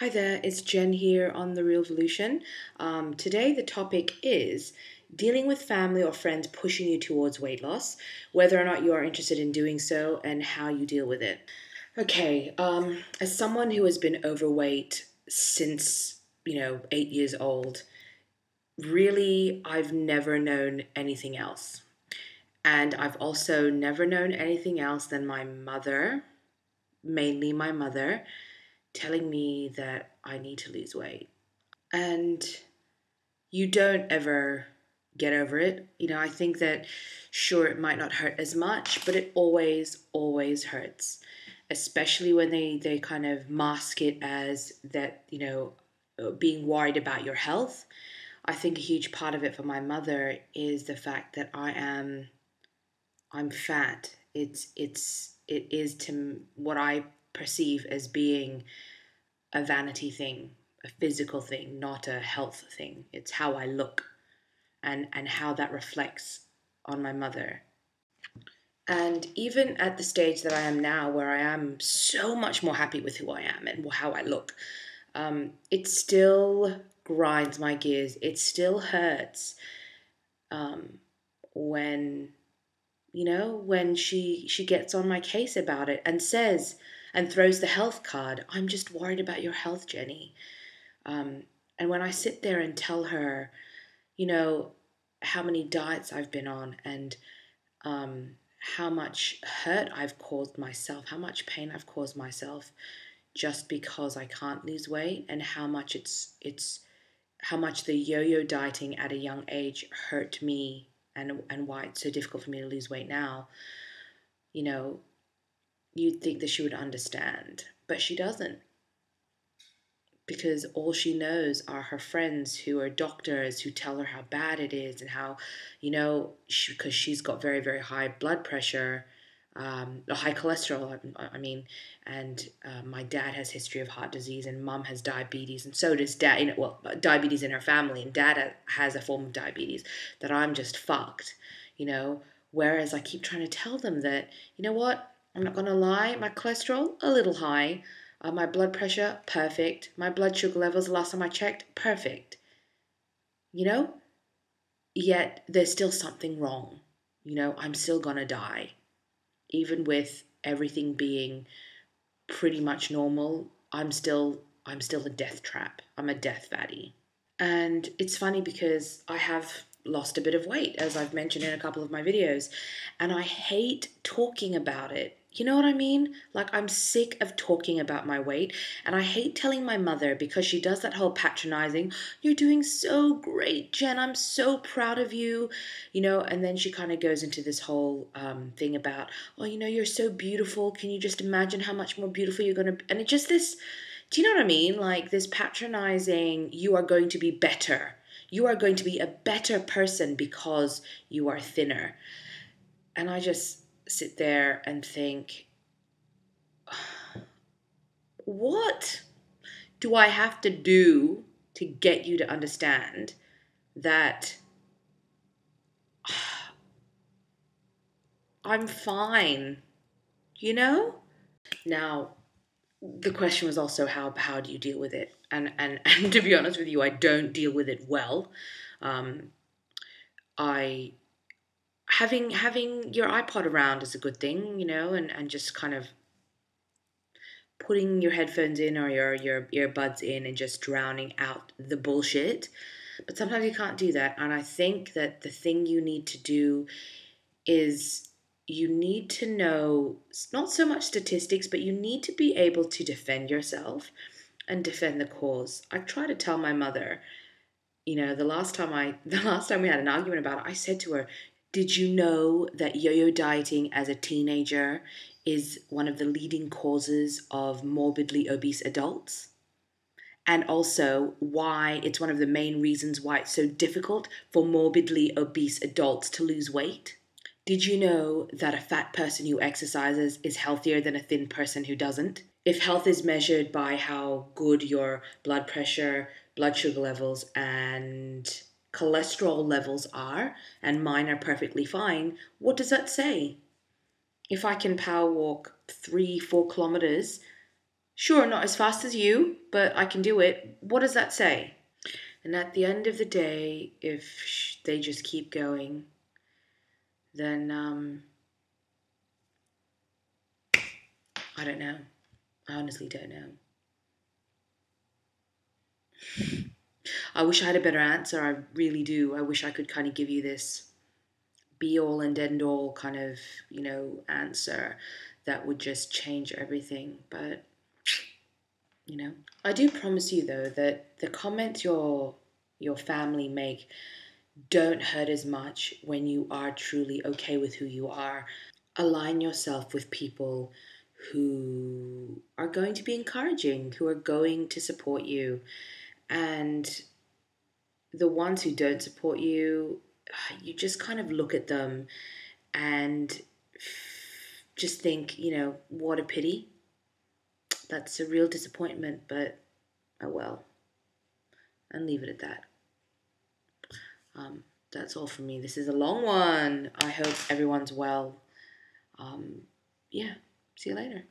Hi there, it's Jen here on TheRealvolution. Today, the topic is dealing with family or friends pushing you towards weight loss, whether or not you are interested in doing so, and how you deal with it. Okay, as someone who has been overweight since, 8 years old, really, I've never known anything else. And I've also never known anything else than my mother, mainly my mother, telling me that I need to lose weight. And you don't ever get over it. I think that sure, it might not hurt as much, but it always hurts, especially when they kind of mask it as that, being worried about your health. I think a huge part of it for my mother is the fact that I'm fat. It is to what I perceive as being a vanity thing, a physical thing, not a health thing. It's how I look and how that reflects on my mother. And even at the stage that I am now, where I am so much more happy with who I am and how I look, it still grinds my gears. It still hurts um, when when she gets on my case about it and says and throws the health card. I'm just worried about your health, Jenny. Um, and when I sit there and tell her, you know, how many diets I've been on and um, how much hurt I've caused myself, how much pain I've caused myself just because I can't lose weight, and how much it's how much the yo-yo dieting at a young age hurt me, and why it's so difficult for me to lose weight now. You know, you'd think that she would understand, but she doesn't, because all she knows are her friends who are doctors who tell her how bad it is and how, because she's got very, very high blood pressure, high cholesterol, I mean, and my dad has history of heart disease and mum has diabetes, and so does dad, diabetes in her family, and dad has a form of diabetes, that I'm just fucked, whereas I keep trying to tell them that, what, I'm not going to lie, my cholesterol, a little high, my blood pressure, perfect. My blood sugar levels, the last time I checked, perfect. You know? Yet there's still something wrong. I'm still gonna die. Even with everything being pretty much normal, I'm still a death trap. I'm a death fatty. And it's funny because I have lost a bit of weight, as I've mentioned in a couple of my videos, and I hate talking about it. You know what I mean? Like, I'm sick of talking about my weight, and I hate telling my mother because she does that whole patronizing, you're doing so great, Jen, I'm so proud of you, and then she kind of goes into this whole thing about, oh, you're so beautiful, can you just imagine how much more beautiful you're going to be? And it's just this, do you know what I mean? Like this patronizing, you are going to be better. You are going to be a better person because you are thinner. And I just sit there and think, what do I have to do to get you to understand that I'm fine, you know? Now, the question was also how do you deal with it? And to be honest with you, I don't deal with it well. Um, I having your iPod around is a good thing, and just kind of putting your headphones in or your earbuds in and just drowning out the bullshit. But sometimes you can't do that. And I think that the thing you need to do is you need to know not so much statistics, but you need to be able to defend yourself and defend the cause. I try to tell my mother, the last time we had an argument about it, I said to her, did you know that yo-yo dieting as a teenager is one of the leading causes of morbidly obese adults? And also why it's one of the main reasons why it's so difficult for morbidly obese adults to lose weight? Did you know that a fat person who exercises is healthier than a thin person who doesn't? If health is measured by how good your blood pressure, blood sugar levels, and cholesterol levels are, and mine are perfectly fine, what does that say? If I can power walk 3-4 kilometers Sure, not as fast as you, but I can do it. What does that say? And at the end of the day, if they just keep going, then I don't know. I honestly don't know. I wish I had a better answer. I really do. I wish I could kind of give you this be all and end all kind of, answer that would just change everything. But, you know, I do promise you though that the comments your family make don't hurt as much when you are truly okay with who you are. Align yourself with people who are going to be encouraging, who are going to support you. And the ones who don't support you, you just kind of look at them and just think, what a pity. That's a real disappointment, but oh well, and leave it at that. Um, that's all from me. This is a long one. I hope everyone's well. Yeah, see you later.